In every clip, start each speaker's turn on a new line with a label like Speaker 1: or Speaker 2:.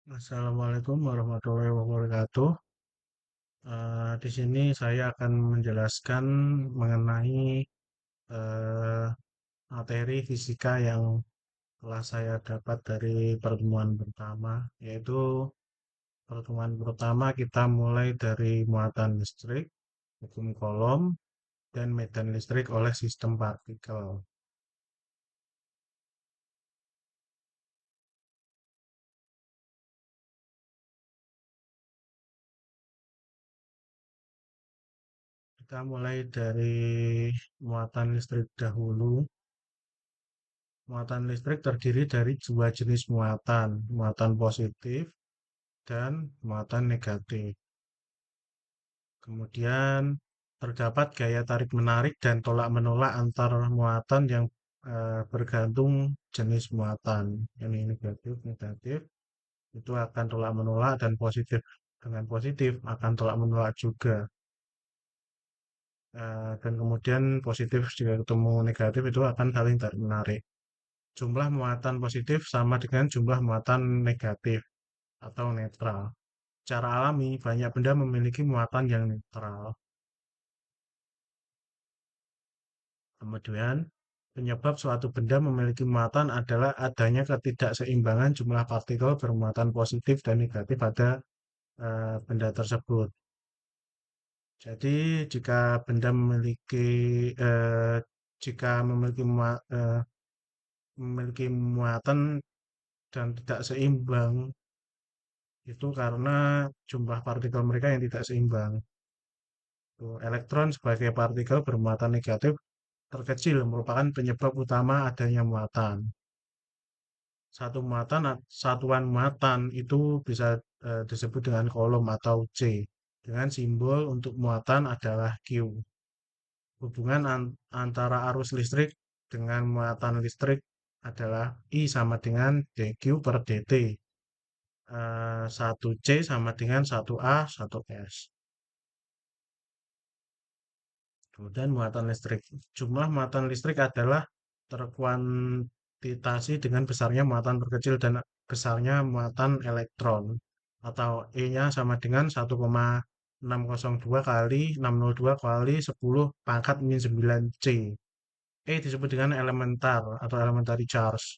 Speaker 1: Assalamualaikum warahmatullahi wabarakatuh. Di sini saya akan menjelaskan mengenai eh, materi fisika yang telah saya dapat dari pertemuan pertama, yaitu pertemuan pertama kita mulai dari muatan listrik, hukum Coulomb, dan medan listrik oleh sistem partikel. Kita mulai dari muatan listrik dahulu. Muatan listrik terdiri dari dua jenis muatan, muatan positif dan muatan negatif. Kemudian terdapat gaya tarik-menarik dan tolak-menolak antar muatan yang bergantung jenis muatan. Ini negatif, negatif itu akan tolak-menolak dan positif dengan positif akan tolak-menolak juga. Dan kemudian positif jika ketemu negatif itu akan saling tarik-menarik. Jumlah muatan positif sama dengan jumlah muatan negatif atau netral. Secara alami, banyak benda memiliki muatan yang netral. Kemudian, penyebab suatu benda memiliki muatan adalah adanya ketidakseimbangan jumlah partikel bermuatan positif dan negatif pada benda tersebut. Jadi, jika benda eh, memiliki muatan dan tidak seimbang, itu karena jumlah partikel mereka yang tidak seimbang. Tuh, elektron sebagai partikel bermuatan negatif terkecil merupakan penyebab utama adanya muatan. Satuan muatan itu bisa disebut dengan kolom atau C. Dengan simbol untuk muatan adalah Q. Hubungan antara arus listrik dengan muatan listrik adalah I sama dengan dQ per dt. 1C sama dengan 1A, 1S. Kemudian muatan listrik. Jumlah muatan listrik adalah terkuantitasi dengan besarnya muatan terkecil dan besarnya muatan elektron. Atau E-nya sama dengan 1,602 kali 602 kali 10 pangkat min 9 C. E disebut dengan elementar atau elementary charge.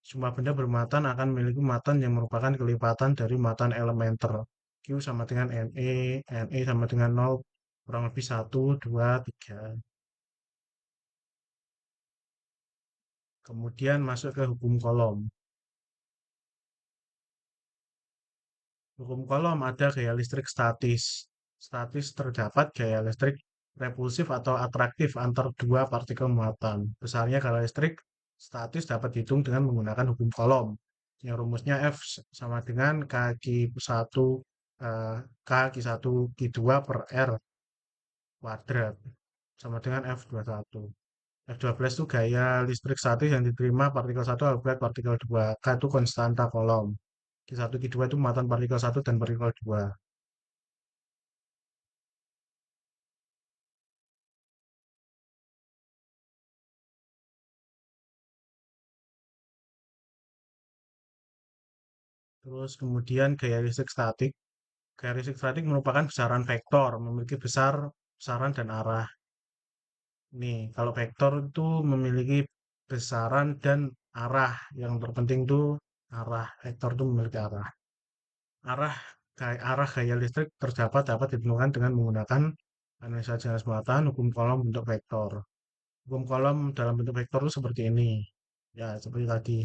Speaker 1: Semua benda bermuatan akan memiliki muatan yang merupakan kelipatan dari muatan elementer. Q sama dengan Ne sama dengan 0, kurang lebih 1, 2, 3. Kemudian masuk ke hukum kolom. Hukum kolom ada gaya listrik statis. Statis terdapat gaya listrik repulsif atau atraktif antar dua partikel muatan. Besarnya gaya listrik statis dapat dihitung dengan menggunakan hukum kolom. Yang rumusnya F sama dengan K Q1 K Q1 Q2 per R kuadrat sama dengan F21. F12 itu gaya listrik statis yang diterima partikel satu akibat partikel 2. K itu konstanta kolom. Q1 Q2 itu muatan partikel satu dan partikel 2. Terus kemudian gaya listrik statik. Gaya listrik statik merupakan besaran vektor, memiliki besaran dan arah. Nih, kalau vektor itu memiliki besaran dan arah. Yang terpenting itu arah. Vektor itu memiliki arah. Arah arah gaya listrik dapat ditentukan dengan menggunakan analisa jenis muatan, hukum kolom bentuk vektor. Hukum kolom dalam bentuk vektor itu seperti ini. Ya, seperti tadi.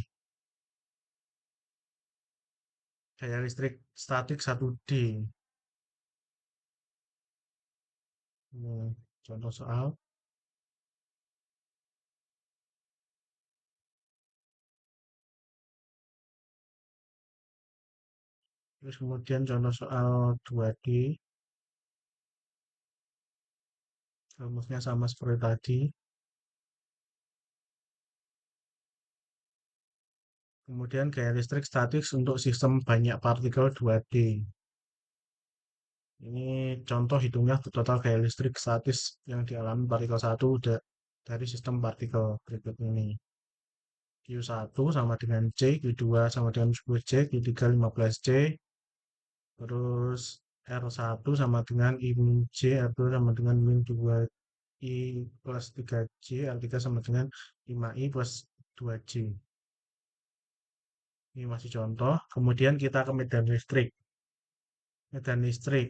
Speaker 1: Gaya listrik statik 1D. Contoh soal. Terus kemudian contoh soal 2D. Rumusnya sama seperti tadi. Kemudian gaya listrik statis untuk sistem banyak partikel 2D. Ini contoh hitungnya total gaya listrik statis yang dialami partikel satu dari sistem partikel berikut ini. Q1 sama dengan C, Q2 sama dengan 10 C, Q3 15 C, terus R1 sama dengan I min J, R2 sama dengan min 2 I plus 3J, R3 sama dengan 5I plus 2J. Ini masih contoh. Kemudian kita ke medan listrik. Medan listrik.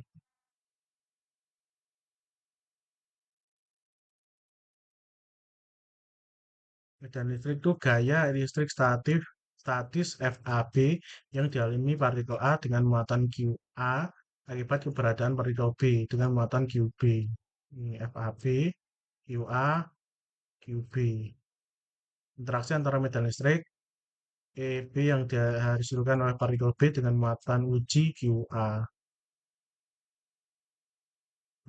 Speaker 1: Medan listrik itu gaya listrik statis FAB yang dialami partikel A dengan muatan QA akibat keberadaan partikel B dengan muatan QB. Ini FAB, QA, QB. Interaksi antara medan listrik EB yang dihasilkan oleh partikel B dengan muatan uji QA.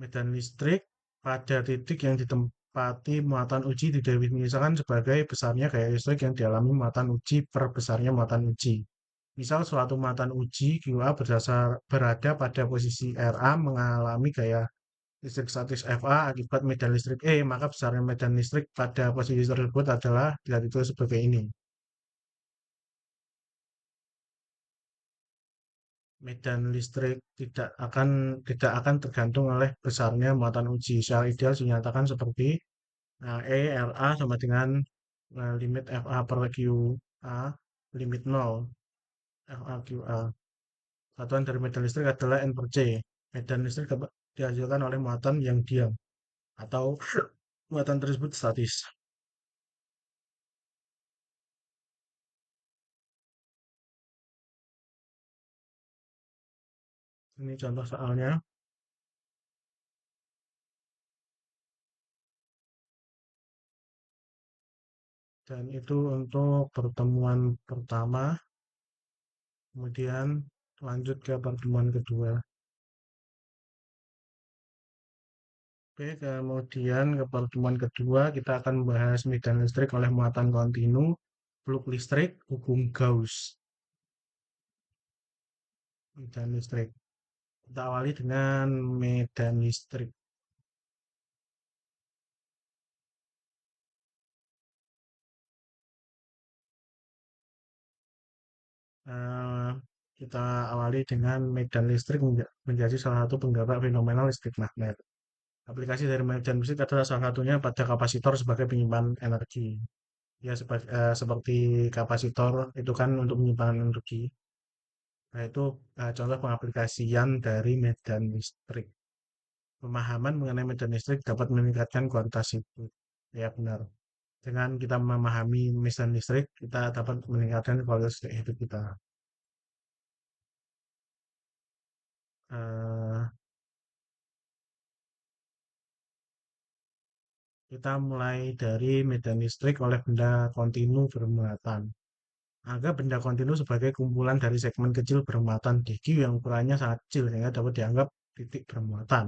Speaker 1: Medan listrik pada titik yang ditempati muatan uji didefinisikan sebagai besarnya gaya listrik yang dialami muatan uji per besarnya muatan uji. Misal suatu muatan uji QA berada pada posisi RA mengalami gaya listrik statis FA akibat medan listrik E, maka besarnya medan listrik pada posisi tersebut adalah ditulis sebagai ini. Medan listrik tidak akan tergantung oleh besarnya muatan uji. Secara ideal dinyatakan seperti E RA sama dengan limit FA per QA limit 0 FA QA. Satuan dari medan listrik adalah N per C. Medan listrik dapat dihasilkan oleh muatan yang diam atau muatan tersebut statis. Ini contoh soalnya. Dan itu untuk pertemuan pertama. Kemudian lanjut ke pertemuan kedua. Oke, kemudian ke pertemuan kedua kita akan membahas medan listrik oleh muatan kontinu, peluk listrik, hukum Gauss. Medan listrik. Kita awali dengan medan listrik. Eh, kita awali dengan medan listrik menjadi salah satu penggerak fenomenal listrik magnet. Aplikasi dari medan listrik adalah salah satunya pada kapasitor sebagai penyimpan energi. Ya, seperti kapasitor itu kan untuk menyimpan energi. Nah, itu contoh pengaplikasian dari medan listrik. Pemahaman mengenai medan listrik dapat meningkatkan kualitas hidup. Ya, benar. Dengan kita memahami medan listrik, kita dapat meningkatkan kualitas hidup kita. Eh, kita mulai dari medan listrik oleh benda kontinu bermuatan. Anggap benda kontinu sebagai kumpulan dari segmen kecil bermuatan dq yang ukurannya sangat kecil sehingga dapat dianggap titik bermuatan.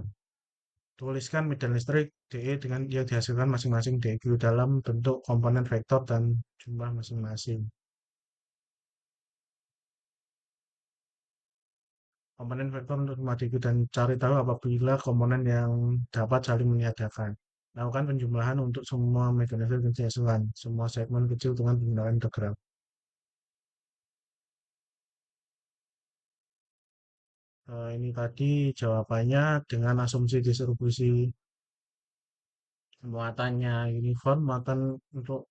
Speaker 1: Tuliskan medan listrik DE dengan yang dihasilkan masing-masing dq dalam bentuk komponen vektor dan jumlah masing-masing. Komponen vektor untuk rumah dq dan cari tahu apabila komponen yang dapat saling meniadakan. Lakukan penjumlahan untuk semua medan listrik yang dihasilkan, semua segmen kecil dengan penggunaan integral. Ini tadi jawabannya dengan asumsi distribusi muatannya uniform, muatan untuk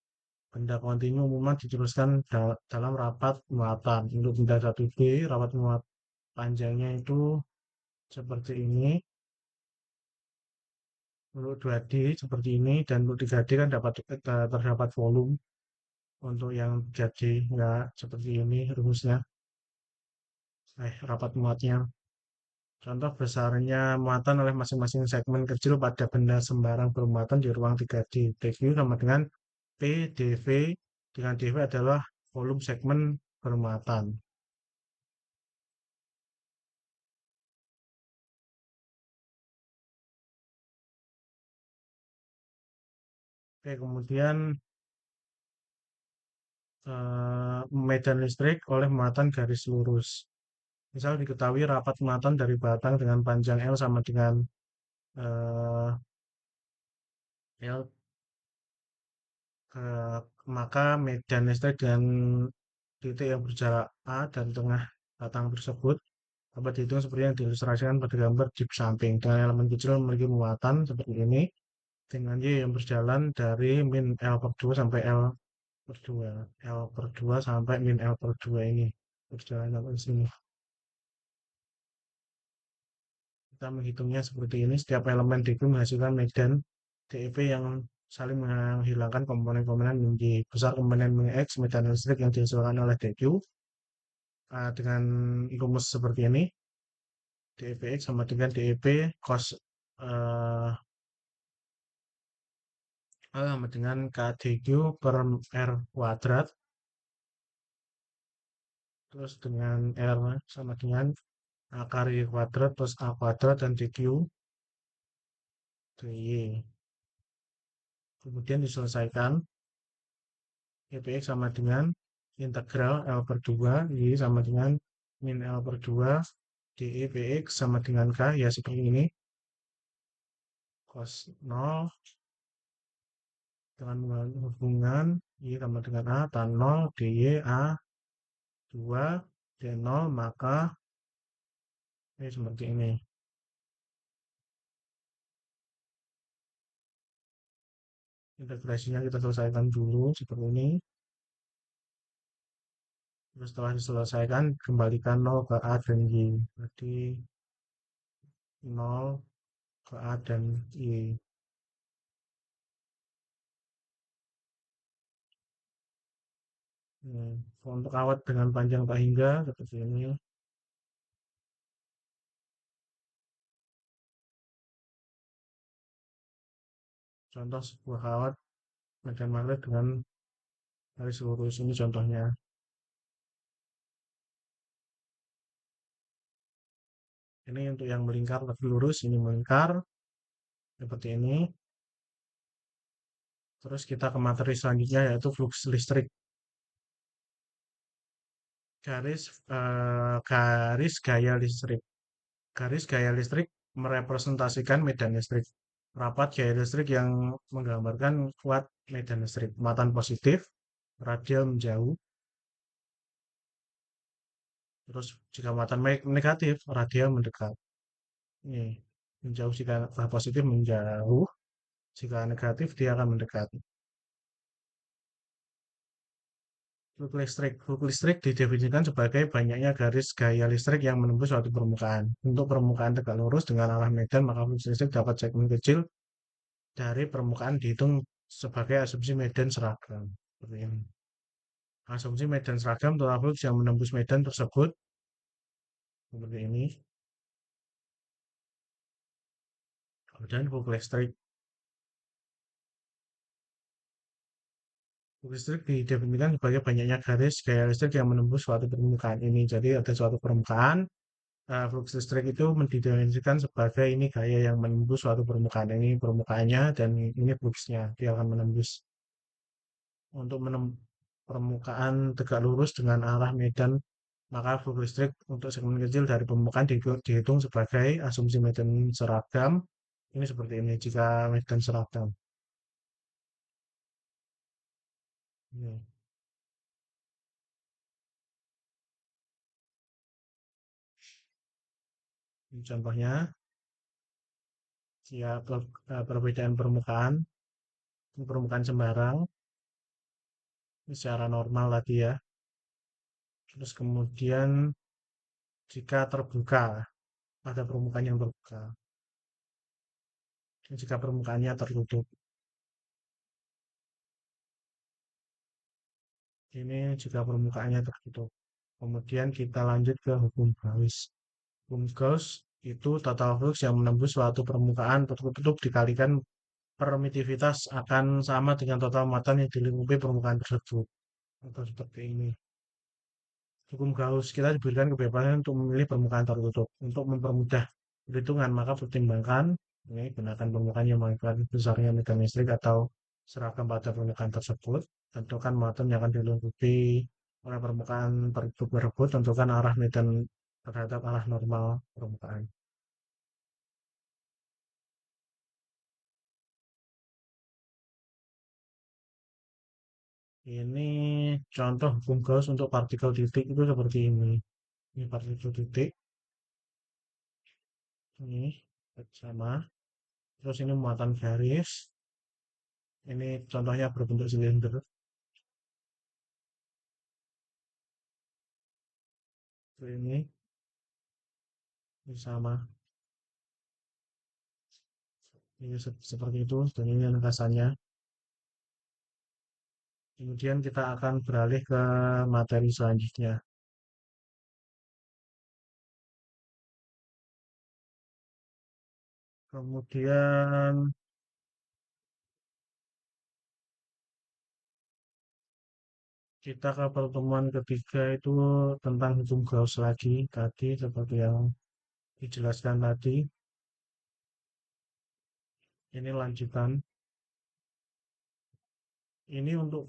Speaker 1: benda kontinu umumnya dituliskan dalam rapat muatan. Untuk benda 1B, rapat muat panjangnya itu seperti ini. Untuk 2D seperti ini. Dan untuk 3D kan terdapat volume. Untuk yang 3D enggak seperti ini rumusnya. Rapat muatnya. Contoh besarnya muatan oleh masing-masing segmen kecil pada benda sembarang bermuatan di ruang 3D. dQ sama dengan P dV, dengan dV adalah volume segmen bermuatan. Oke, kemudian medan listrik oleh muatan garis lurus. Misal diketahui rapat muatan dari batang dengan panjang L sama dengan eh, L maka medan listrik dengan titik yang berjarak A dan tengah batang tersebut dapat dihitung seperti yang diilustrasikan pada gambar di samping. Dengan elemen kecil memiliki muatan seperti ini, dengan Y yang berjalan dari min L per 2 sampai per 2. L per 2 sampai min L per 2 ini. Berjalan sampai sini. Kita menghitungnya seperti ini. Setiap elemen DQ menghasilkan medan DEP yang saling menghilangkan komponen-komponen di besar komponen X medan listrik yang dihasilkan oleh DQ dengan rumus seperti ini. DEPX sama dengan DEP cos sama dengan KdQ per R kuadrat terus dengan R sama dengan A kali kuadrat plus A kuadrat dan DQ dy. Kemudian diselesaikan EPX sama dengan integral L per 2 Y sama dengan min L per 2 DEPX sama dengan K ya seperti ini cos 0 dengan hubungan Y sama dengan A tan 0 dy A 2 D0 maka ini seperti ini. Integrasinya kita selesaikan dulu seperti ini. Terus setelah diselesaikan, kembalikan 0 ke A dan Y. Berarti 0 ke A dan Y. Untuk kawat dengan panjang tak hingga seperti ini. Contoh sebuah kawat medan magnet dengan garis lurus ini contohnya. Ini untuk yang melingkar lebih lurus, ini melingkar seperti ini. Terus kita ke materi selanjutnya yaitu flux listrik. Garis gaya listrik. Garis gaya listrik merepresentasikan medan listrik. Rapat gaya listrik yang menggambarkan kuat medan listrik. Muatan positif, radial menjauh. Terus jika muatan negatif, radial mendekat. Ini menjauh jika positif menjauh, jika negatif dia akan mendekat. Flux listrik didefinisikan sebagai banyaknya garis gaya listrik yang menembus suatu permukaan. Untuk permukaan tegak lurus dengan arah medan, maka flux listrik dapat segmen kecil dari permukaan dihitung sebagai asumsi medan seragam. Seperti ini. Asumsi medan seragam total flux yang menembus medan tersebut seperti ini. Kemudian flux listrik. Flux listrik didefinisikan sebagai banyaknya garis gaya listrik yang menembus suatu permukaan ini. Jadi ada suatu permukaan, flux listrik itu mendefinisikan sebagai ini gaya yang menembus suatu permukaan. Ini permukaannya dan ini fluxnya. Dia akan menembus untuk permukaan tegak lurus dengan arah medan maka flux listrik untuk segmen kecil dari permukaan dihitung sebagai asumsi medan seragam. Ini seperti ini jika medan seragam. Ini, ini contohnya, jika perbedaan permukaan, ini permukaan sembarang, ini secara normal tadi ya. Terus kemudian jika terbuka, ada permukaan yang terbuka. Jika permukaannya tertutup, ini jika permukaannya tertutup. Kemudian kita lanjut ke hukum Gauss. Hukum Gauss itu total flux yang menembus suatu permukaan tertutup dikalikan permitivitas akan sama dengan total muatan yang dilingkupi permukaan tersebut. Atau seperti ini. Hukum Gauss kita diberikan kebebasan untuk memilih permukaan tertutup. Untuk mempermudah perhitungan, maka pertimbangkan ini gunakan permukaan yang mengakibatkan besarnya medan listrik atau seragam pada permukaan tersebut. Tentukan muatan yang akan dilingkupi oleh permukaan tertutup tersebut. Tentukan arah medan terhadap arah normal permukaan. Ini contoh hukum Gauss untuk partikel titik itu seperti ini. Ini partikel titik, ini sama. Terus ini muatan garis. Ini contohnya berbentuk silinder. Ini sama. Ini seperti itu. Dan ini angkasanya. Kemudian kita akan beralih ke materi selanjutnya. Kemudian kita ke pertemuan ketiga itu tentang hukum Gauss lagi. Tadi seperti yang dijelaskan tadi. Ini lanjutan. Ini untuk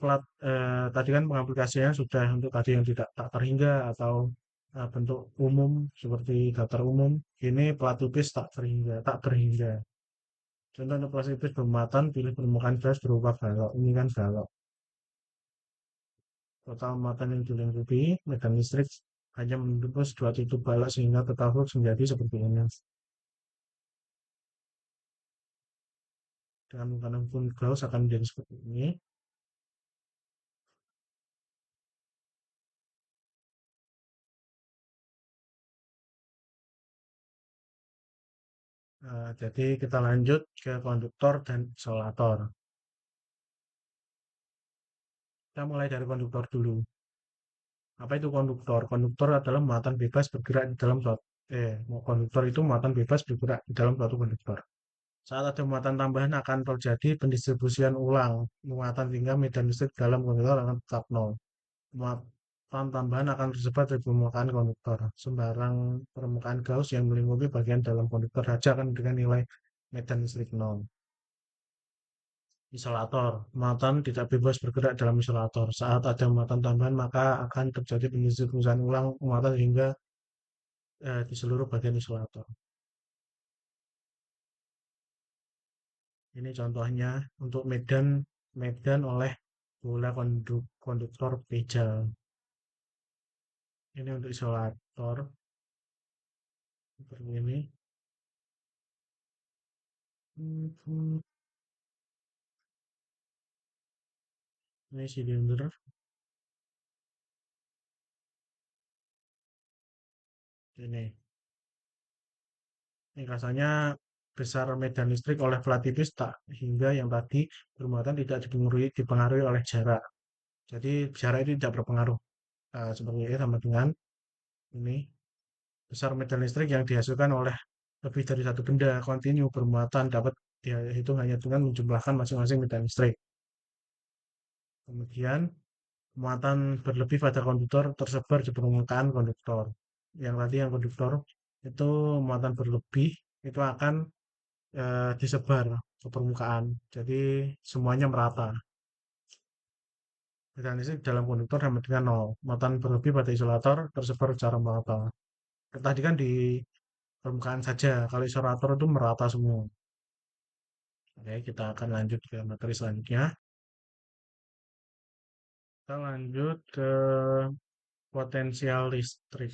Speaker 1: tadi kan pengaplikasiannya sudah untuk tadi yang tidak tak terhingga atau bentuk umum seperti datar umum. Ini plat lukis tak terhingga. Contoh untuk plat lukis bermuatan, pilih permukaan gas berupa balok. Ini kan balok. Total muatan yang dilengkapi, medan listrik hanya menembus dua titik balok sehingga total flux menjadi seperti ini. Dengan menggunakan pun Gauss akan menjadi seperti ini. Jadi kita lanjut ke konduktor dan isolator. Kita mulai dari konduktor dulu. Apa itu konduktor? Konduktor adalah muatan bebas bergerak di dalam suatu konduktor itu muatan bebas bergerak di dalam suatu konduktor. Saat ada muatan tambahan akan terjadi pendistribusian ulang muatan sehingga medan listrik dalam konduktor akan tetap nol. Muatan tambahan akan tersebar dari permukaan konduktor. Sembarang permukaan Gauss yang melingkupi bagian dalam konduktor saja akan dengan nilai medan listrik nol. Isolator. Muatan tidak bebas bergerak dalam isolator. Saat ada muatan tambahan, maka akan terjadi pendistribusian ulang muatan hingga di seluruh bagian isolator. Ini contohnya untuk medan medan oleh bola konduktor pejal. Ini untuk isolator seperti ini. Ini silinder. Ini. Ini rasanya besar medan listrik oleh plat tipis tak hingga yang tadi bermuatan tidak dipengaruhi oleh jarak. Jadi jarak itu tidak berpengaruh. Seperti ini sama dengan ini besar medan listrik yang dihasilkan oleh lebih dari satu benda kontinu bermuatan dapat dihitung hanya dengan menjumlahkan masing-masing medan listrik. Kemudian muatan berlebih pada konduktor tersebar di permukaan konduktor. Yang tadi yang konduktor itu muatan berlebih itu akan disebar ke permukaan. Jadi semuanya merata. Medan listrik dalam konduktor sama dengan nol. Muatan berlebih pada isolator tersebar secara merata. Tadi kan di permukaan saja. Kalau isolator itu merata semua. Oke, kita akan lanjut ke materi selanjutnya. Kita lanjut ke potensial listrik.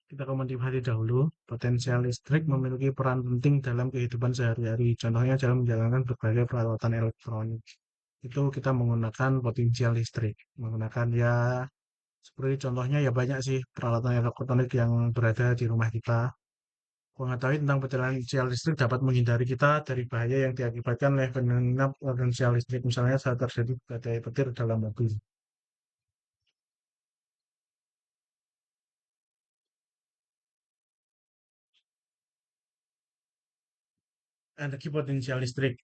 Speaker 1: Kita akan motivasi dahulu. Potensial listrik memiliki peran penting dalam kehidupan sehari-hari. Contohnya dalam menjalankan berbagai peralatan elektronik. Itu kita menggunakan potensial listrik. Menggunakan ya seperti contohnya ya banyak sih peralatan elektronik yang berada di rumah kita. Mengetahui tentang potensial listrik dapat menghindari kita dari bahaya yang diakibatkan oleh fenomena potensial listrik. Misalnya saat terjadi badai petir dalam mobil. Energi potensial listrik.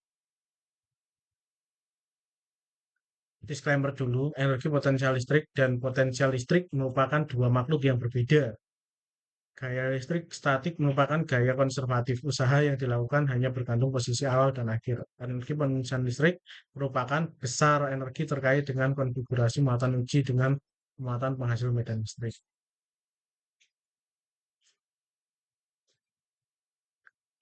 Speaker 1: Disclaimer dulu, energi potensial listrik dan potensial listrik merupakan dua makhluk yang berbeda. Gaya listrik statik merupakan gaya konservatif, usaha yang dilakukan hanya bergantung posisi awal dan akhir. Energi potensial listrik merupakan besar energi terkait dengan konfigurasi muatan uji dengan muatan penghasil medan listrik.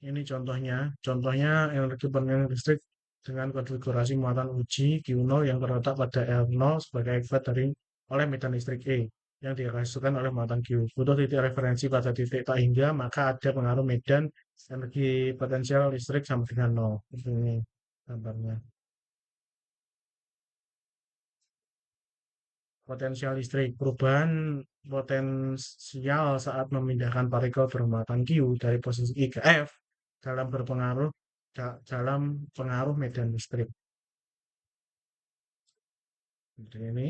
Speaker 1: Ini contohnya. Contohnya energi pengeluaran listrik dengan konfigurasi muatan uji Q0 yang terletak pada R0 sebagai akibat dari oleh medan listrik E yang dihasilkan oleh muatan Q. Butuh titik referensi pada titik tak hingga, maka ada pengaruh medan energi potensial listrik sama dengan nol. Ini gambarnya. Potensial listrik. Perubahan potensial saat memindahkan partikel bermuatan Q dari posisi I ke F dalam berpengaruh dalam pengaruh medan listrik. Seperti ini,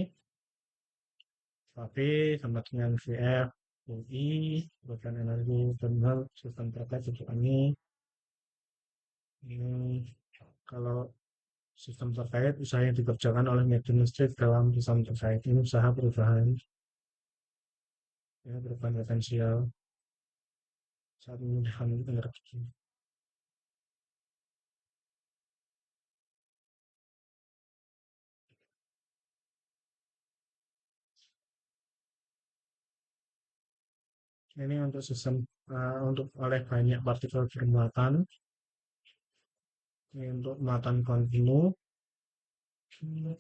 Speaker 1: tapi sama dengan VF, UI, bukan energi thermal, sistem terkait seperti ini. Ini kalau sistem terkait usaha yang dikerjakan oleh medan listrik dalam sistem terkait ini usaha perubahan, ya, perubahan potensial saat memindahkan energi. Ini untuk sistem untuk oleh banyak partikel bermuatan. Ini untuk muatan kontinu. Ini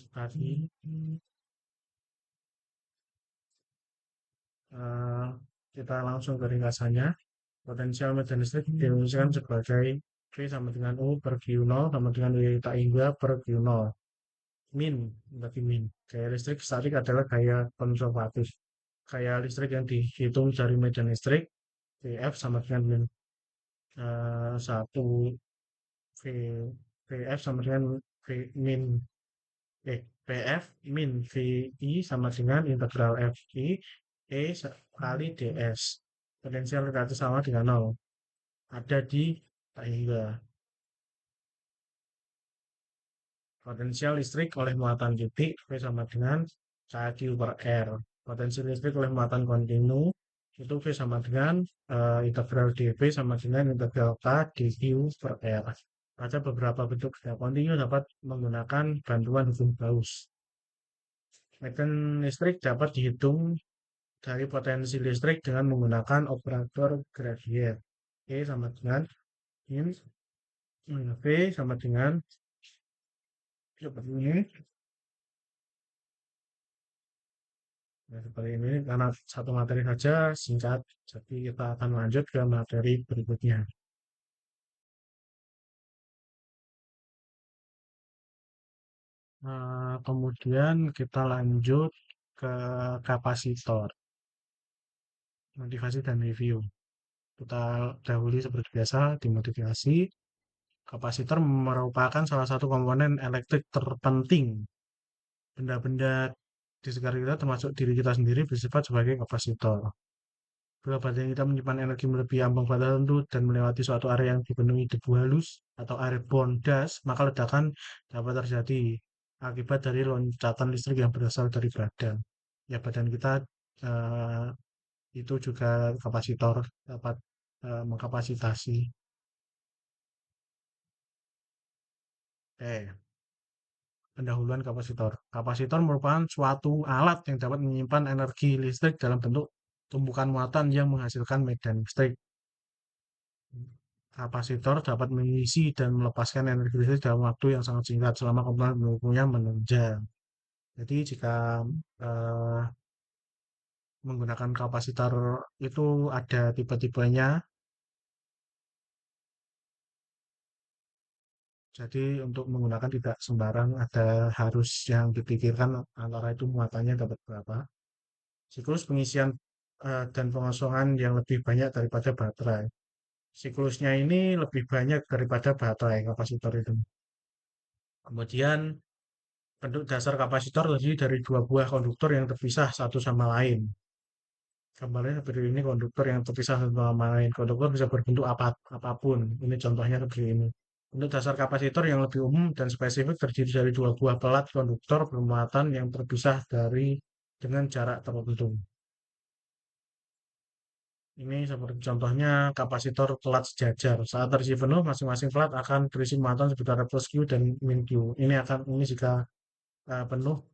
Speaker 1: tadi eh, kita langsung ke ringkasannya. Potensial medan listrik didefinisikan sebagai V sama dengan U per Q0 sama dengan W tak hingga per Q0. Min, berarti min. Gaya listrik statik adalah gaya konservatif. Gaya listrik yang dihitung dari medan listrik VF sama dengan min 1 V VF sama dengan V min PF min VI sama dengan integral FI E kali DS. Potensial negatif sama dengan nol. Ada di tak hingga. Potensial listrik oleh muatan titik V sama dengan Q per R. Potensi listrik oleh muatan kontinu itu V sama dengan integral dV sama dengan integral K dQ per R. Ada beberapa bentuk gaya kontinu dapat menggunakan bantuan hukum Gauss. Medan listrik dapat dihitung dari potensi listrik dengan menggunakan operator gradient. E sama dengan in V sama dengan seperti ini. Nah, seperti ini karena satu materi saja singkat, jadi kita akan lanjut ke materi berikutnya. Kemudian kita lanjut ke kapasitor, motivasi dan review. Kita dahului seperti biasa dimodifikasi. Kapasitor merupakan salah satu komponen elektrik terpenting. Benda-benda di sekitar kita termasuk diri kita sendiri bersifat sebagai kapasitor. Bila baterai kita menyimpan energi melebihi ambang batas tertentu dan melewati suatu area yang dipenuhi debu halus atau airborne dust, maka ledakan dapat terjadi akibat dari loncatan listrik yang berasal dari badan. Ya, badan kita eh, itu juga kapasitor, dapat mengkapasitasi. Pendahuluan kapasitor. Kapasitor merupakan suatu alat yang dapat menyimpan energi listrik dalam bentuk tumpukan muatan yang menghasilkan medan listrik. Kapasitor dapat mengisi dan melepaskan energi listrik dalam waktu yang sangat singkat selama komponen pendukungnya menunjang. Jadi jika eh, menggunakan kapasitor itu ada tipe-tipenya. Jadi untuk menggunakan tidak sembarang, ada harus yang dipikirkan antara itu muatannya dapat berapa. Siklus pengisian dan pengosongan yang lebih banyak daripada baterai. Siklusnya ini lebih banyak daripada baterai kapasitor itu. Kemudian bentuk dasar kapasitor terdiri dari dua buah konduktor yang terpisah satu sama lain. Gambarnya seperti ini konduktor yang terpisah satu sama lain. Konduktor bisa berbentuk apapun. Ini contohnya seperti ini. Bentuk dasar kapasitor yang lebih umum dan spesifik terdiri dari dua buah pelat konduktor bermuatan yang terpisah dari dengan jarak tertentu. Ini seperti contohnya kapasitor pelat sejajar. Saat terisi penuh, masing-masing pelat akan berisi muatan sekitar plus Q dan min Q. Ini jika penuh,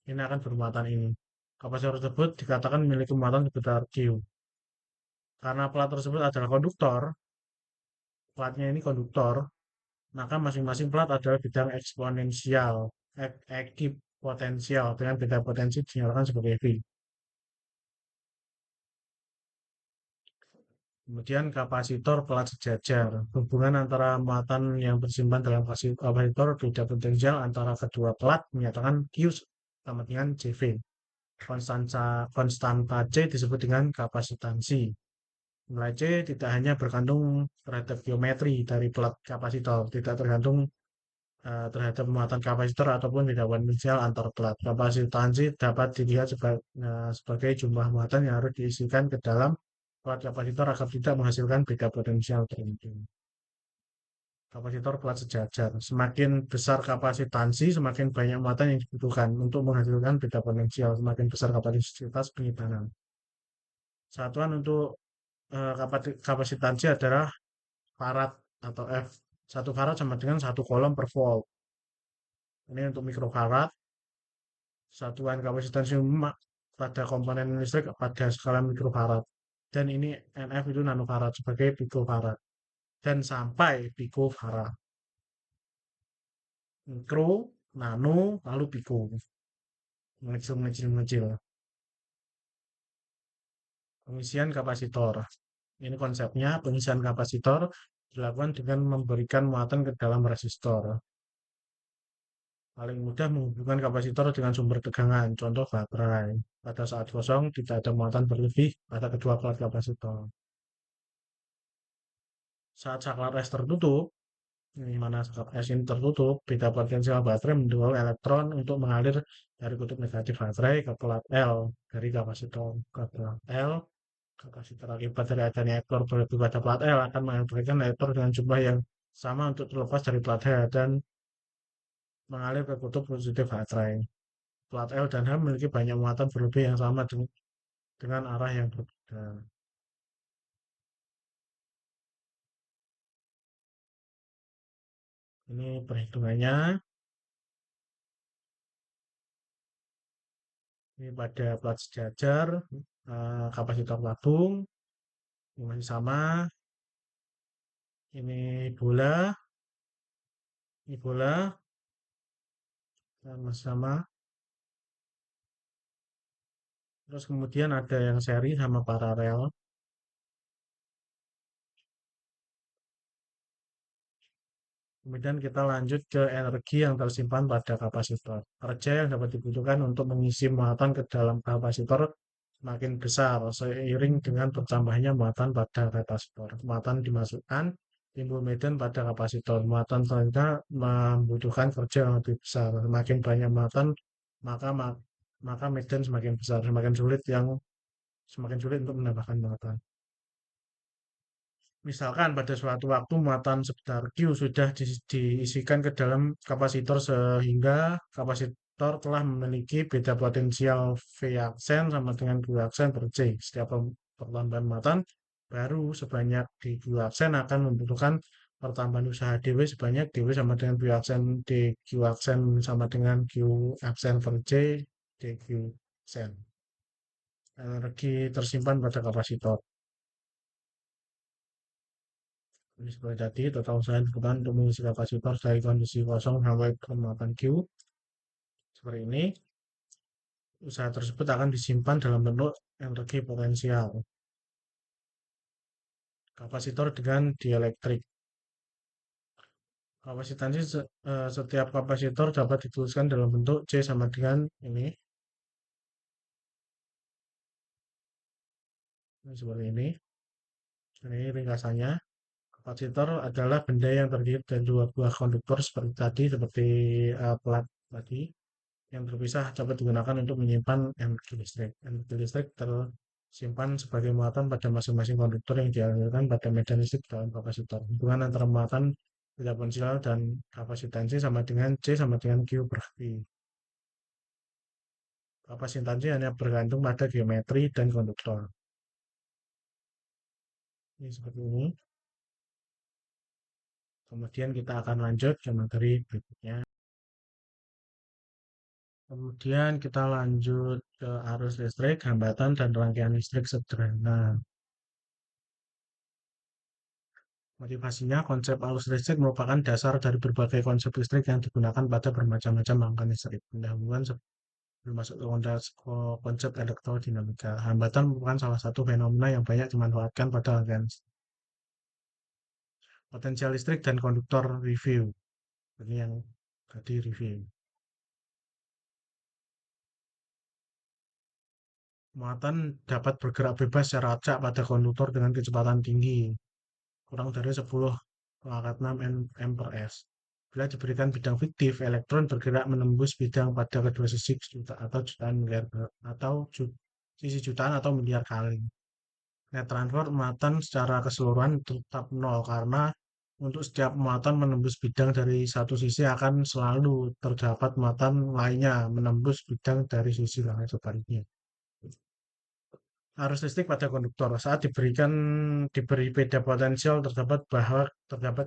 Speaker 1: ini akan bermuatan ini. Kapasitor tersebut dikatakan memiliki muatan sekitar Q. Karena plat tersebut adalah konduktor, platnya ini konduktor, maka masing-masing plat adalah bidang eksponensial, ekipotensial dengan beda potensi dinyatakan sebagai V. Kemudian kapasitor pelat sejajar. Hubungan antara muatan yang tersimpan dalam kapasitor beda potensial antara kedua pelat menyatakan Q sama dengan CV. Konstanta C disebut dengan kapasitansi. Nilai C tidak hanya bergantung terhadap geometri dari pelat kapasitor, tidak tergantung terhadap muatan kapasitor ataupun beda potensial antar pelat. Kapasitansi dapat dilihat sebagai jumlah muatan yang harus diisikan ke dalam pelat kapasitor agar tidak menghasilkan beda potensial tertentu. Kapasitor pelat sejajar. Semakin besar kapasitansi, semakin banyak muatan yang dibutuhkan untuk menghasilkan beda potensial. Semakin besar kapasitas penyimpanan. Satuan untuk kapasitansi adalah farad atau F. Satu farad sama dengan satu kolom per volt. Ini untuk mikrofarad. Satuan kapasitansi pada komponen listrik pada skala mikrofarad. Dan ini NF itu nanofarad sebagai picofarad. Dan sampai picofarad. Mikro, nano, lalu pico. Mengecil, mengecil, mengecil. Pengisian kapasitor. Ini konsepnya, pengisian kapasitor dilakukan dengan memberikan muatan ke dalam resistor. Paling mudah menghubungkan kapasitor dengan sumber tegangan, contoh baterai. Pada saat kosong, tidak ada muatan berlebih pada kedua plat kapasitor. Saat saklar es tertutup, ini mana saklar es ini tertutup, beda potensial baterai mendorong elektron untuk mengalir dari kutub negatif baterai ke plat L dari kapasitor ke plat L. Kapasitor akibat dari adanya elektron berlebih pada plat L akan mengalirkan elektron dengan jumlah yang sama untuk terlepas dari plat H dan mengalir ke kutub positif baterai. Plat L dan H memiliki banyak muatan berlebih yang sama dengan arah yang berbeda. Ini perhitungannya. Ini pada plat sejajar, kapasitor tabung, ini masih sama. Ini bola, masih sama. Terus kemudian ada yang seri sama paralel. Kemudian kita lanjut ke energi yang tersimpan pada kapasitor. Kerja yang dapat dibutuhkan untuk mengisi muatan ke dalam kapasitor semakin besar seiring dengan bertambahnya muatan pada kapasitor. Muatan dimasukkan, timbul medan pada kapasitor. Muatan selanjutnya membutuhkan kerja yang lebih besar. Semakin banyak muatan, maka maka medan semakin besar, semakin sulit untuk menambahkan muatan. Misalkan pada suatu waktu muatan sebesar Q sudah diisikan ke dalam kapasitor sehingga kapasitor telah memiliki beda potensial V aksen sama dengan Q aksen per C. Setiap pertambahan muatan baru sebanyak di Q aksen akan membutuhkan pertambahan usaha dW sebanyak dW sama dengan Q aksen dQ aksen sama dengan Q aksen per C dQ aksen. Energi tersimpan pada kapasitor. Ini seperti tadi, total usaha dibutuhkan untuk mengisi kapasitor dari kondisi kosong sampai permuatan Q. Seperti ini, usaha tersebut akan disimpan dalam bentuk energi potensial. Kapasitor dengan dielektrik. Kapasitansi setiap kapasitor dapat dituliskan dalam bentuk C sama dengan ini seperti ini. Ini ringkasannya. Kapasitor adalah benda yang terdiri dari dua buah konduktor seperti tadi, seperti pelat tadi. Yang terpisah dapat digunakan untuk menyimpan energi listrik. Energi listrik tersimpan sebagai muatan pada masing-masing konduktor yang dialirkan pada medan listrik dalam kapasitor. Hubungan antara muatan beda potensial dan kapasitansi sama dengan C sama dengan Q per V. Kapasitansi hanya bergantung pada geometri dan konduktor. Ini seperti ini. Kemudian kita akan lanjut ke materi berikutnya. Kemudian kita lanjut ke arus listrik, hambatan, dan rangkaian listrik sederhana. Motivasinya, konsep arus listrik merupakan dasar dari berbagai konsep listrik yang digunakan pada bermacam-macam rangkaian listrik. Pendahuluan sebelum masuk ke konsep elektrodinamika. Hambatan merupakan salah satu fenomena yang banyak dimanfaatkan pada rangkaian potensial listrik dan konduktor review. Ini yang tadi review. Muatan dapat bergerak bebas secara acak pada konduktor dengan kecepatan tinggi, kurang dari 10 pangkat 6 m per s. Bila diberikan bidang fiktif, elektron bergerak menembus bidang pada kedua sisi juta atau jutaan miliar atau sisi jutaan atau miliar kali. Net transfer muatan secara keseluruhan tetap nol karena untuk setiap muatan menembus bidang dari satu sisi akan selalu terdapat muatan lainnya menembus bidang dari sisi lain sebaliknya. Arus listrik pada konduktor saat diberi beda potensial terdapat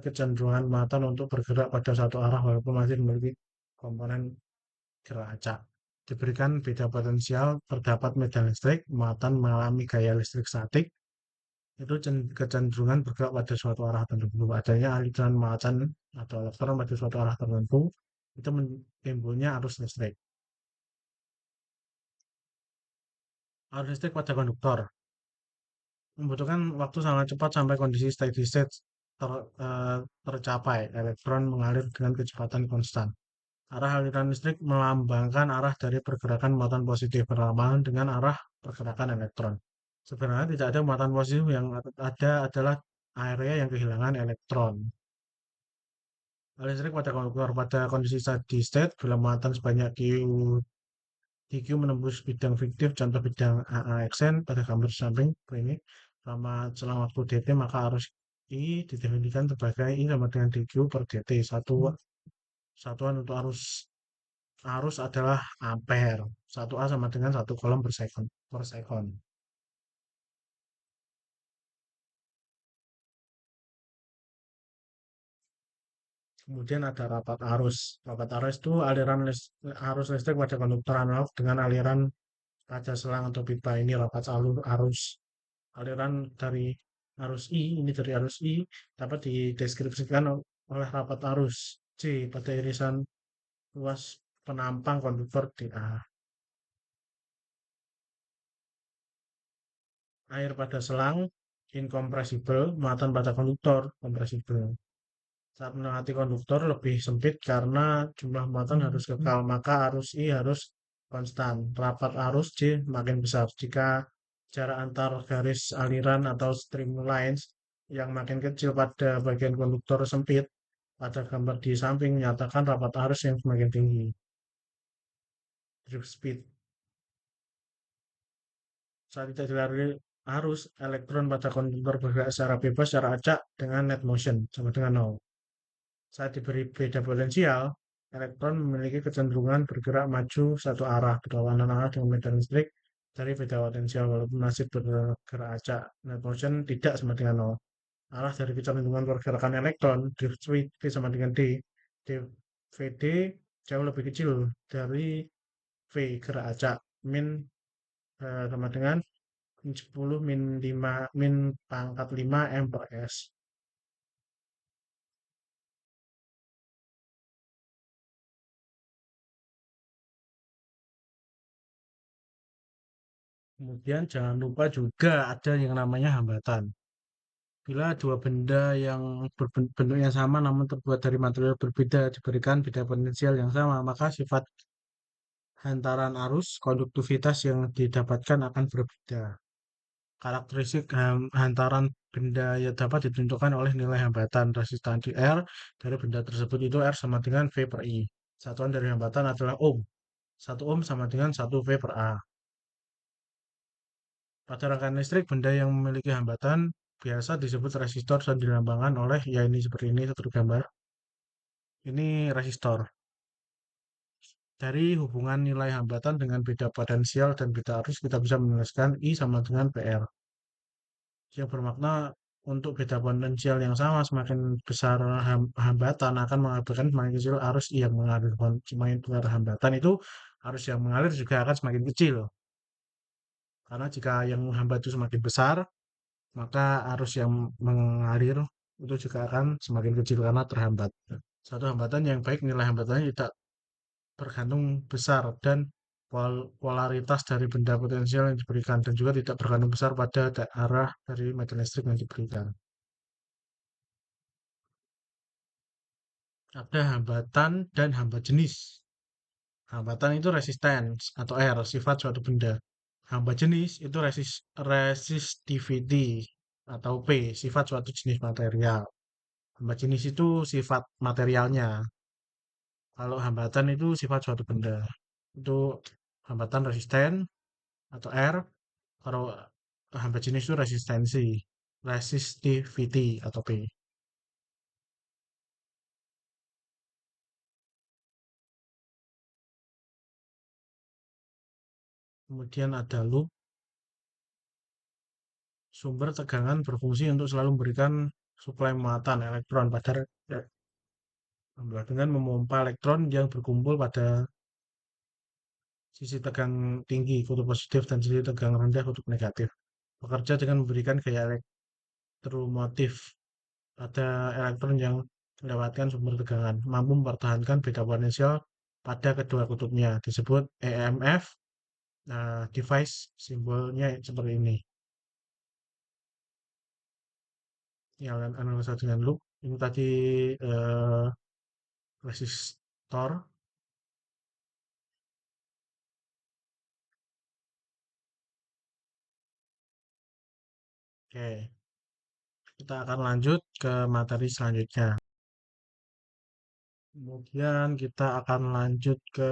Speaker 1: kecenderungan muatan untuk bergerak pada satu arah walaupun masih memiliki komponen gerak acak. Diberikan beda potensial terdapat medan listrik, muatan mengalami gaya listrik statik, itu kecenderungan bergerak pada suatu arah tertentu. Adanya aliran muatan atau elektron pada suatu arah tertentu itu timbulnya arus listrik. Arus listrik pada konduktor membutuhkan waktu sangat cepat sampai kondisi steady state tercapai. Elektron mengalir dengan kecepatan konstan. Arah aliran listrik melambangkan arah dari pergerakan muatan positif berlawanan dengan arah pergerakan elektron. Sebenarnya tidak ada muatan positif, yang ada adalah area yang kehilangan elektron. Listrik pada konduktor pada kondisi steady state bila muatan sebanyak Q menembus bidang fiktif, contoh bidang AAXN pada gambar samping ini selama selang waktu dt, maka arus I didefinisikan sebagai I sama dengan dQ per dt. Satuan untuk arus arus adalah ampere. 1A sama dengan 1 coulomb per sekon. Kemudian ada rapat arus. Rapat arus itu aliran arus listrik pada konduktor analog dengan aliran kaca selang atau pipa. Ini rapat alur arus. Aliran dari arus I, ini dari arus I dapat dideskripsikan oleh rapat arus C pada irisan luas penampang konduktor DA. Air pada selang incompressible, muatan pada konduktor kompresibel. Saat melewati konduktor lebih sempit karena jumlah muatan harus kekal, maka arus I harus konstan. Rapat arus C makin besar jika jarak antar garis aliran atau streamlines yang makin kecil pada bagian konduktor sempit. Pada gambar di samping menyatakan rapat arus yang semakin tinggi. Drift speed. Saat tidak dilalui arus, elektron pada konduktor bergerak secara bebas secara acak dengan net motion sama dengan nol. Saat diberi beda potensial, elektron memiliki kecenderungan bergerak maju satu arah berlawanan arah dengan medan listrik dari beda potensial walaupun masih bergerak acak. Net motion tidak sama dengan nol. Arah dari kecenderungan pergerakan elektron, drift speed V sama dengan D, VD jauh lebih kecil dari V gerak acak. Min sama dengan min 10 min 5 min pangkat 5 M per S. Kemudian jangan lupa juga ada yang namanya hambatan. Bila dua benda yang bentuknya sama namun terbuat dari material berbeda diberikan beda potensial yang sama, maka sifat hantaran arus konduktivitas yang didapatkan akan berbeda. Karakteristik hantaran benda yang dapat ditentukan oleh nilai hambatan resistansi R dari benda tersebut, itu R sama dengan V per I. Satuan dari hambatan adalah ohm. 1 ohm sama dengan 1 V per A. Pada rangkaian listrik, benda yang memiliki hambatan biasa disebut resistor dan dilambangkan oleh, ya ini seperti ini satu gambar. Ini resistor. Dari hubungan nilai hambatan dengan beda potensial dan beda arus, kita bisa menuliskan I sama dengan PR. Yang bermakna untuk beda potensial yang sama, semakin besar hambatan akan mengakibatkan semakin kecil arus yang mengalir. Semakin besar hambatan itu, arus yang mengalir juga akan semakin kecil. Karena jika yang menghambat itu semakin besar, maka arus yang mengalir itu juga akan semakin kecil karena terhambat. Satu hambatan yang baik nilai hambatannya tidak bergantung besar dan polaritas dari benda potensial yang diberikan dan juga tidak bergantung besar pada arah dari medan listrik yang diberikan. Ada hambatan dan hambat jenis. Hambatan itu resistance atau R, sifat suatu benda. Hambat jenis itu resistivity atau P, sifat suatu jenis material. Hambat jenis itu sifat materialnya. Kalau hambatan itu sifat suatu benda. Itu hambatan resisten atau R. Kalau hambat jenis itu resistensi, resistivity atau P. Kemudian ada loop, sumber tegangan berfungsi untuk selalu memberikan suplai muatan elektron pada dengan memompa elektron yang berkumpul pada sisi tegang tinggi kutub positif dan sisi tegang rendah kutub negatif. Bekerja dengan memberikan gaya elektromotif pada elektron yang melewatkan sumber tegangan, mampu mempertahankan beda potensial pada kedua kutubnya. Disebut EMF. Nah, device simbolnya seperti ini. Yang analisa dengan loop. Ini tadi eh, resistor. Oke, kita akan lanjut ke materi selanjutnya. Kemudian kita akan lanjut ke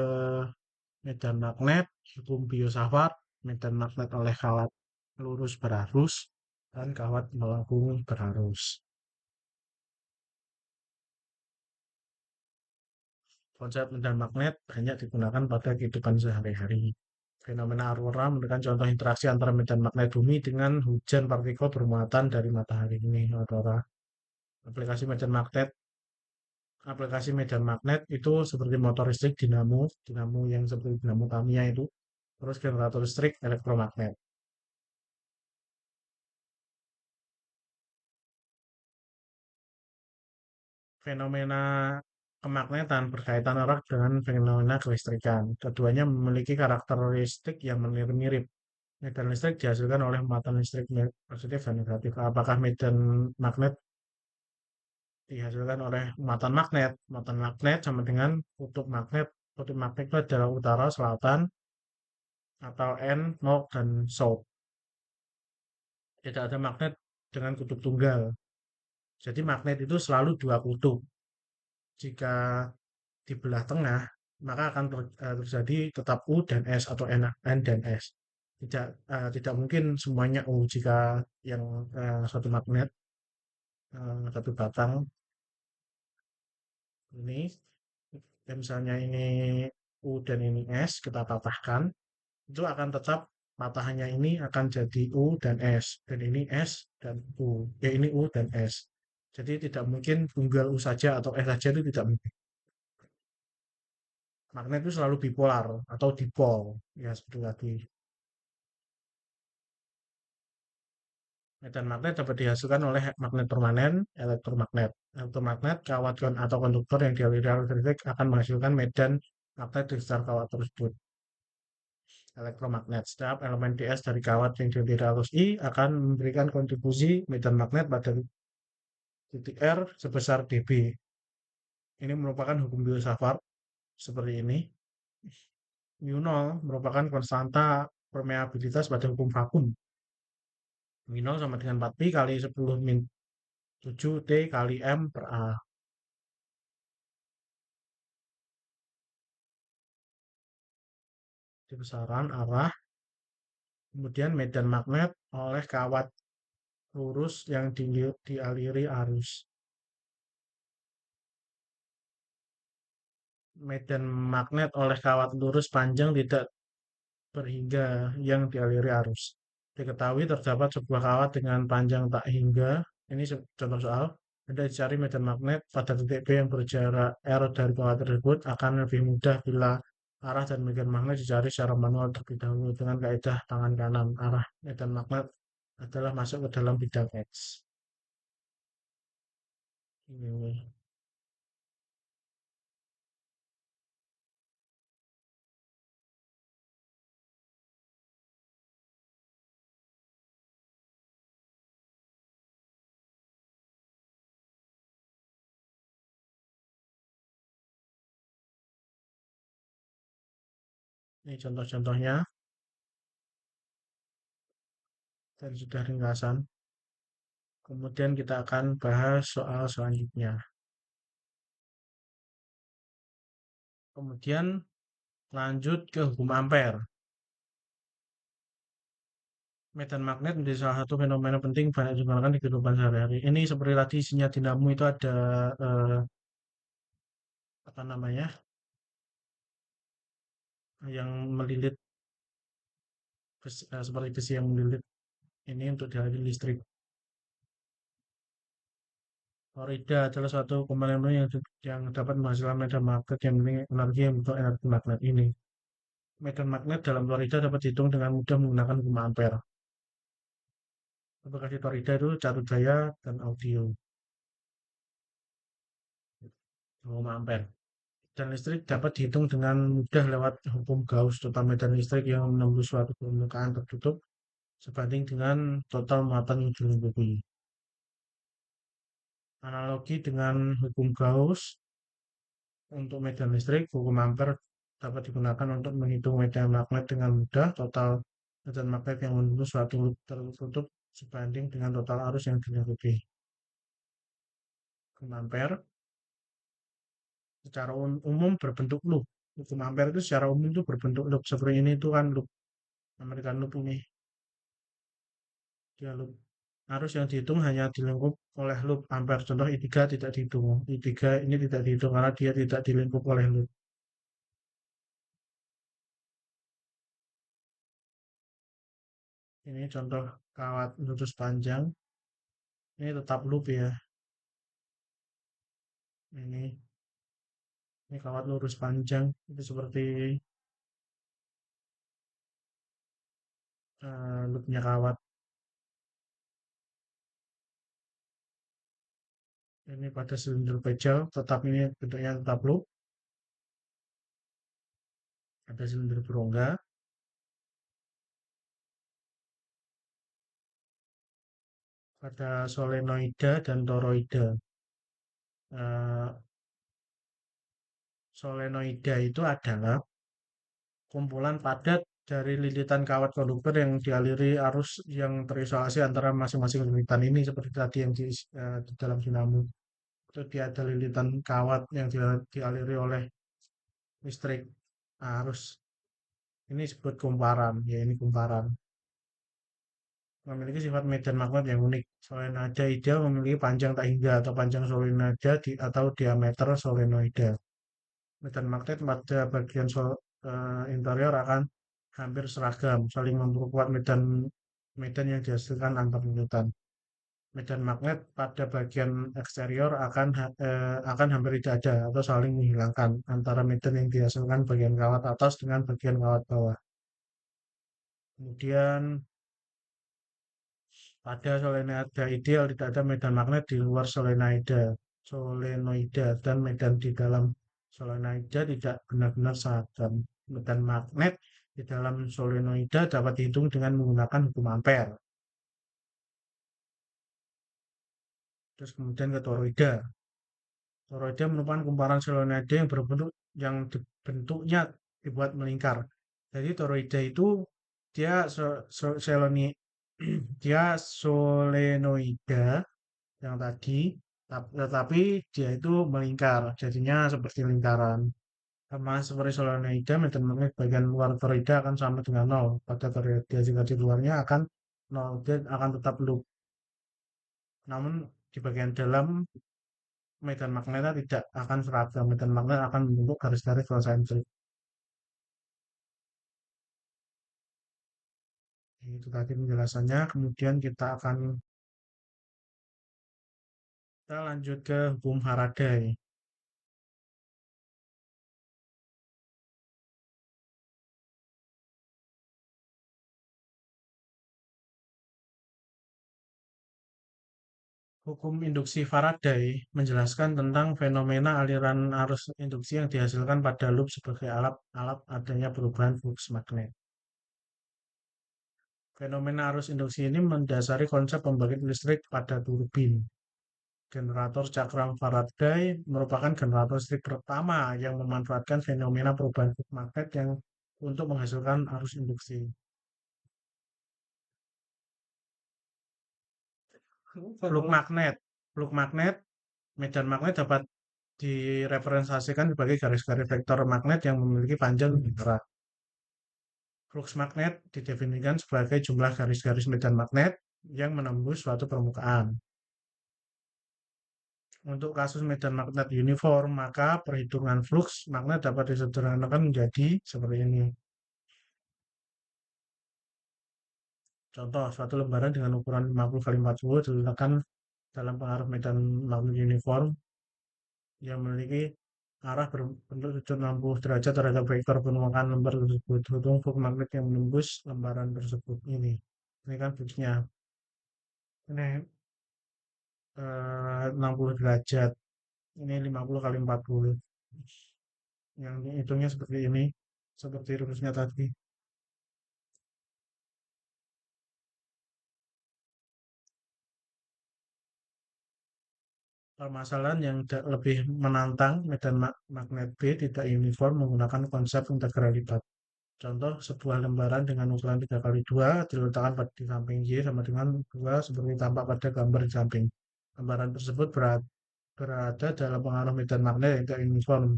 Speaker 1: medan magnet, hukum biosafat, medan magnet oleh kawat lurus berarus, dan kawat melengkung berarus. Konsep medan magnet banyak digunakan pada kehidupan sehari-hari. Fenomena aurora merupakan contoh interaksi antara medan magnet bumi dengan hujan partikel bermuatan dari matahari ini, aurora. Aplikasi medan magnet Aplikasi medan magnet itu seperti motor listrik dinamo, dinamo yang seperti dinamo Tamiya itu, terus generator listrik elektromagnet. Fenomena kemagnetan berkaitan erat dengan fenomena kelistrikan. Keduanya memiliki karakteristik yang mirip-mirip. Medan listrik dihasilkan oleh muatan listrik positif dan negatif. Apakah medan magnet dihasilkan oleh muatan magnet? Muatan magnet sama dengan kutub magnet. Kutub magnet itu adalah utara, selatan, atau N, North, dan South. Tidak ada magnet dengan kutub tunggal. Jadi magnet itu selalu dua kutub. Jika di belah tengah, maka akan terjadi tetap U dan S atau N dan S. Tidak mungkin semuanya U jika yang satu magnet, satu batang ini, misalnya ini U dan ini S, kita patahkan, itu akan tetap patahannya ini akan jadi U dan S, dan ini S dan U, ya ini U dan S. Jadi tidak mungkin tunggal U saja atau S saja itu tidak mungkin. Magnet itu selalu bipolar atau dipol, ya seperti tadi. Medan magnet dapat dihasilkan oleh magnet permanen, elektromagnet. Elektromagnet, kawat atau konduktor yang dialiri arus listrik akan menghasilkan medan magnet di sekitar kawat tersebut. Elektromagnet. Setiap elemen ds dari kawat yang dialiri arus I akan memberikan kontribusi medan magnet pada titik R sebesar dB. Ini merupakan hukum Biot-Savart seperti ini. Mu0 merupakan konstanta permeabilitas pada hukum vakum. Mu0 sama dengan 4pi kali 10 min 7T kali M per A. Di besaran arah, kemudian medan magnet oleh kawat lurus yang dialiri arus. Medan magnet oleh kawat lurus panjang tidak berhingga yang dialiri arus. Diketahui terdapat sebuah kawat dengan panjang tak hingga. Ini contoh soal. Anda dicari medan magnet pada titik B yang berjarak R dari kawat tersebut akan lebih mudah bila arah dan medan magnet dicari secara manual terlebih dahulu dengan kaidah tangan kanan. Arah medan magnet adalah masuk ke dalam bidang X. Ini, ini contoh-contohnya dan sudah ringkasan. Kemudian kita akan bahas soal selanjutnya. Kemudian lanjut ke hukum ampere. Medan magnet menjadi salah satu fenomena penting banyak digunakan di kehidupan sehari-hari. Ini seperti tadi isinya dinamo itu ada eh, apa namanya yang melilit seperti besi yang melilit ini untuk dialiri listrik. Florida adalah suatu komponen yang dapat menghasilkan medan magnet yang memiliki energi yang bentuk energi magnet ini. Medan magnet dalam Florida dapat dihitung dengan mudah menggunakan hukum ampere. Aplikasi Florida itu catur daya dan audio. Hukum ampere. Dan listrik dapat dihitung dengan mudah lewat hukum Gauss, total medan listrik yang menembus suatu permukaan tertutup sebanding dengan total muatan yang dilengkapi. Analogi dengan hukum Gauss untuk medan listrik, hukum ampere dapat digunakan untuk menghitung medan magnet dengan mudah. Total medan magnet yang menembus suatu loop tertutup sebanding dengan total arus yang dilengkapi. Hukum ampere secara umum berbentuk loop. Hukum ampere itu secara umum itu berbentuk loop. Seperti ini itu kan loop, American loop ini. Dia loop. Arus yang dihitung hanya dilengkup oleh loop ampere. Contoh I3 tidak dihitung. I3 ini tidak dihitung karena dia tidak dilengkup oleh loop. Ini contoh kawat lurus panjang. Ini tetap loop ya. Ini kawat lurus panjang. Itu seperti loopnya kawat. Ini pada silinder bezel. Tetap ini bentuknya tetap loop. Ada silinder berongga. Ada solenoida dan toroida. Eh, Solenoida itu adalah kumpulan padat dari lilitan kawat konduktor yang dialiri arus yang terisolasi antara masing-masing lilitan ini seperti tadi yang di dalam dinamo. Itu dia ada lilitan kawat yang dialiri oleh listrik. Arus ini disebut kumparan, ya ini kumparan. Memiliki sifat medan magnet yang unik. Solenoida ideal memiliki panjang tak hingga atau panjang solenoida atau diameter solenoida. Medan magnet pada bagian interior akan hampir seragam, saling memperkuat medan medan yang dihasilkan antar lilitan. Medan magnet pada bagian eksterior akan hampir tidak ada atau saling menghilangkan antara medan yang dihasilkan bagian kawat atas dengan bagian kawat bawah. Kemudian pada solenoida ideal tidak ada medan magnet di luar solenoida dan medan di dalam solenoida tidak benar-benar seragam. Medan magnet di dalam solenoida dapat dihitung dengan menggunakan hukum ampere. Terus kemudian ke toroida. Toroida merupakan kumparan solenoida yang bentuknya dibuat melingkar. Jadi toroida itu dia dia solenoida yang tadi, tetapi dia itu melingkar, jadinya seperti lingkaran. Sama seperti solenoida, medan magnet bagian luar toroida akan sama dengan nol. Pada toroida jika di luarnya akan nol, dia akan tetap loop. Namun di bagian dalam medan magnetnya tidak akan seragam. Medan magnet akan membentuk garis-garis konsentrik. Itu tadi penjelasannya. Kemudian kita lanjut ke hukum Faraday. Hukum induksi Faraday menjelaskan tentang fenomena aliran arus induksi yang dihasilkan pada loop sebagai alat adanya perubahan flux magnet. Fenomena arus induksi ini mendasari konsep pembangkit listrik pada turbin. Generator cakram Faraday merupakan generator listrik pertama yang memanfaatkan fenomena perubahan flux magnet yang untuk menghasilkan arus induksi. Flux magnet, flux magnet, medan magnet dapat direpresentasikan sebagai garis-garis vektor magnet yang memiliki panjang lebih berat. Flux magnet didefinisikan sebagai jumlah garis-garis medan magnet yang menembus suatu permukaan. Untuk kasus medan magnet uniform, maka perhitungan flux magnet dapat disederhanakan menjadi seperti ini. Contoh, suatu lembaran dengan ukuran 50 kali 40 diletakkan dalam pengaruh medan magnet uniform yang memiliki arah berbentuk sudut 60 derajat terhadap vektor penolakan lembar tersebut. Hitung flux magnet yang menembus lembaran tersebut ini. Ini kan fluxnya. Ini 60 derajat. Ini 50 kali 40. Yang hitungnya seperti ini. Seperti rumusnya tadi. Permasalahan yang lebih menantang, medan magnet B tidak uniform menggunakan konsep integralitas. Contoh, sebuah lembaran dengan ukuran 3 kali 2 diletakkan di samping Y sama dengan 2 seperti tampak pada gambar di samping. Lembaran tersebut berada dalam pengaruh medan magnet yang tidak uniform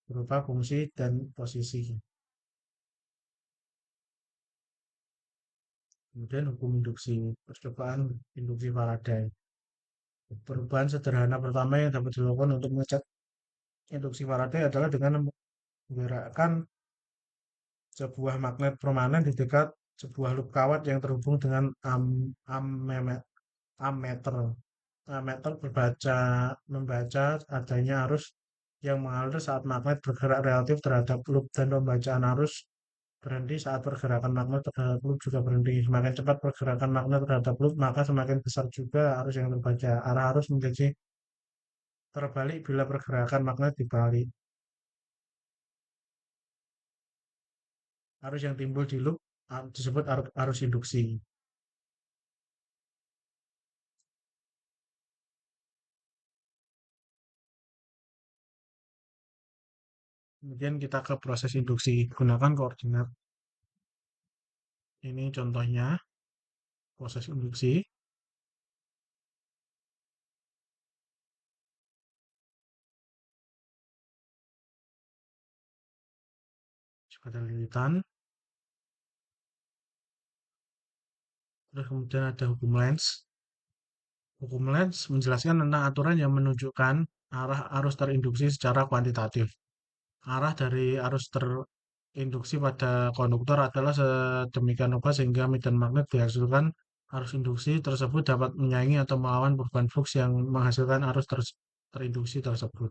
Speaker 1: berupa fungsi dan posisi. Kemudian hukum induksi, percobaan induksi Faraday. Perubahan sederhana pertama yang dapat dilakukan untuk mengecek induksi Faraday adalah dengan menggerakkan sebuah magnet permanen di dekat sebuah loop kawat yang terhubung dengan ammeter. Ammeter membaca adanya arus yang mengalir saat magnet bergerak relatif terhadap loop dan pembacaan arus berhenti saat pergerakan magnet terhadap loop juga berhenti. Semakin cepat pergerakan magnet terhadap loop, maka semakin besar juga arus yang terbaca. Arah arus menjadi terbalik bila pergerakan magnet dibalik. Arus yang timbul di loop disebut arus induksi. Kemudian kita ke proses induksi. Gunakan koordinat. Ini contohnya proses induksi. Pada lilitan. Terus kemudian ada hukum Lenz. Hukum Lenz menjelaskan tentang aturan yang menunjukkan arah arus terinduksi secara kuantitatif. Arah dari arus terinduksi pada konduktor adalah sedemikian rupa sehingga medan magnet dihasilkan arus induksi tersebut dapat menyaingi atau melawan perubahan flux yang menghasilkan arus terinduksi tersebut.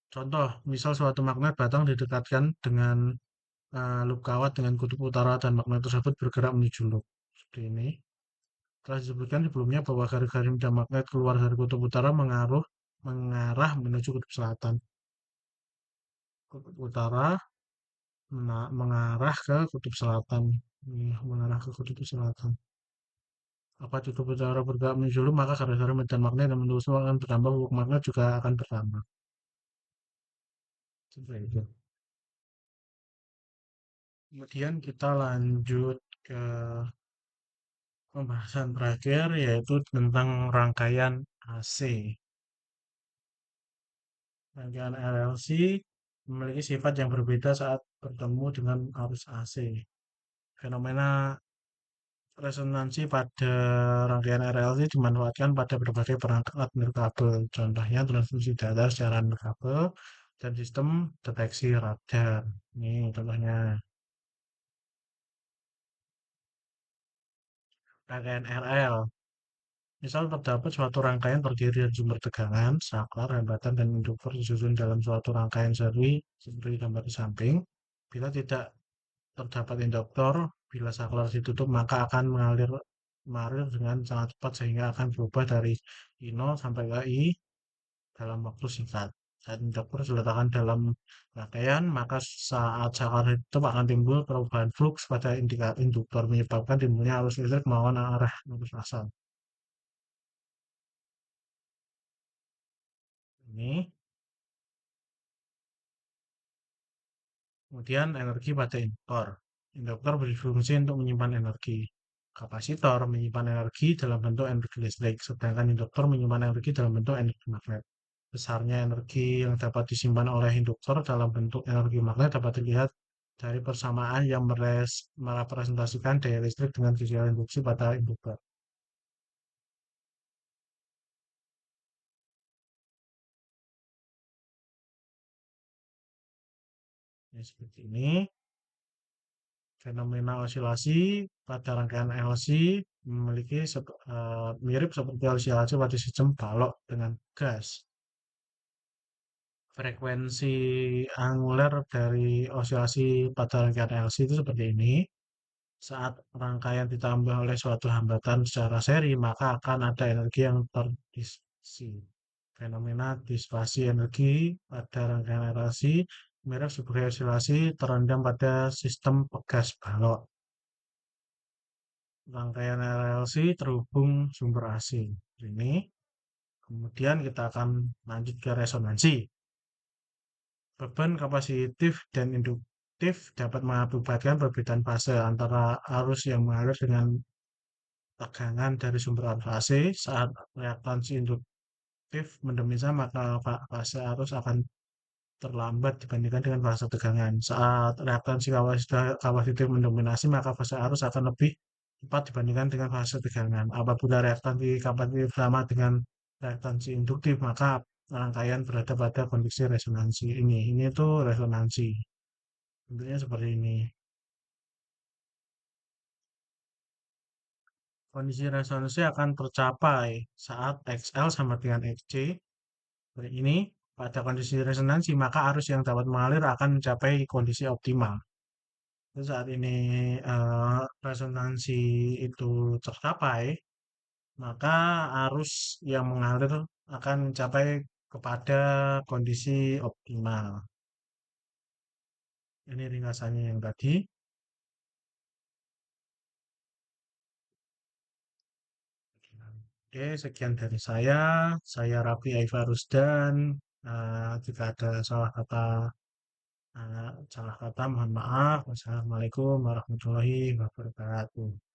Speaker 1: Contoh, misal suatu magnet batang didekatkan dengan loop kawat dengan kutub utara dan magnet tersebut bergerak menuju loop. Seperti ini. Telah disebutkan sebelumnya bahwa garis-garis medan magnet keluar dari kutub utara mengarah menuju kutub selatan. Kutub utara mengarah ke kutub selatan. Ini mengarah ke kutub selatan. Apabila kutub utara bergerak menuju loop, maka garis-garis medan magnet yang menuju akan bertambah, flux magnet juga akan bertambah. Seperti itu. Kemudian kita lanjut ke pembahasan terakhir yaitu tentang rangkaian AC. Rangkaian RLC memiliki sifat yang berbeda saat bertemu dengan arus AC. Fenomena resonansi pada rangkaian RLC dimanfaatkan pada berbagai perangkat nirkabel. Contohnya transmisi data secara nirkabel dan sistem deteksi radar. Ini contohnya. Rangkaian RL. Misal terdapat suatu rangkaian terdiri dari sumber tegangan, saklar, hambatan, dan induktor disusun dalam suatu rangkaian seri seperti gambar di samping. Bila tidak terdapat induktor, bila saklar ditutup maka akan mengalir mengalir dengan sangat cepat sehingga akan berubah dari I nol sampai ke I dalam waktu singkat. Saat induktor diletakkan dalam rangkaian, maka saat saklar itu akan timbul perubahan flux pada induktor menyebabkan timbulnya arus listrik melawan arah lurus asal. Ini kemudian energi pada induktor. Induktor berfungsi untuk menyimpan energi. Kapasitor menyimpan energi dalam bentuk energi listrik, sedangkan induktor menyimpan energi dalam bentuk energi magnet. Besarnya energi yang dapat disimpan oleh induktor dalam bentuk energi magnet dapat dilihat dari persamaan yang merepresentasikan daya listrik dengan gejala induksi pada induktor. Ya, seperti ini. Fenomena osilasi pada rangkaian LC memiliki mirip seperti osilasi pada sistem balok dengan gas. Frekuensi angular dari osilasi pada rangkaian LC itu seperti ini. Saat rangkaian ditambah oleh suatu hambatan secara seri, maka akan ada energi yang terdispersi. Fenomena dispersi energi pada rangkaian LC mirip sebagai osilasi terendam pada sistem pegas balok. Rangkaian RLC terhubung sumber AC. Ini. Kemudian kita akan lanjut ke resonansi. Beban kapasitif dan induktif dapat mengakibatkan perbedaan fase antara arus yang mengalir dengan tegangan dari sumber arus AC. Saat reaktansi induktif mendominasi, maka fase arus akan terlambat dibandingkan dengan fase tegangan. Saat reaktansi kapasitif mendominasi, maka fase arus akan lebih cepat dibandingkan dengan fase tegangan. Apabila reaktansi kapasitif sama dengan reaktansi induktif, maka rangkaian berada pada kondisi resonansi ini. Ini itu resonansi. Bentuknya seperti ini. Kondisi resonansi akan tercapai saat XL sama dengan XC. Seperti ini. Pada kondisi resonansi, maka arus yang dapat mengalir akan mencapai kondisi optimal. Terus saat ini resonansi itu tercapai, maka arus yang mengalir akan mencapai kepada kondisi optimal. Ini ringkasannya yang tadi. Oke, sekian dari saya. Saya Raffi Aifa Rusdan. Jika ada salah kata mohon maaf. Wassalamualaikum warahmatullahi wabarakatuh.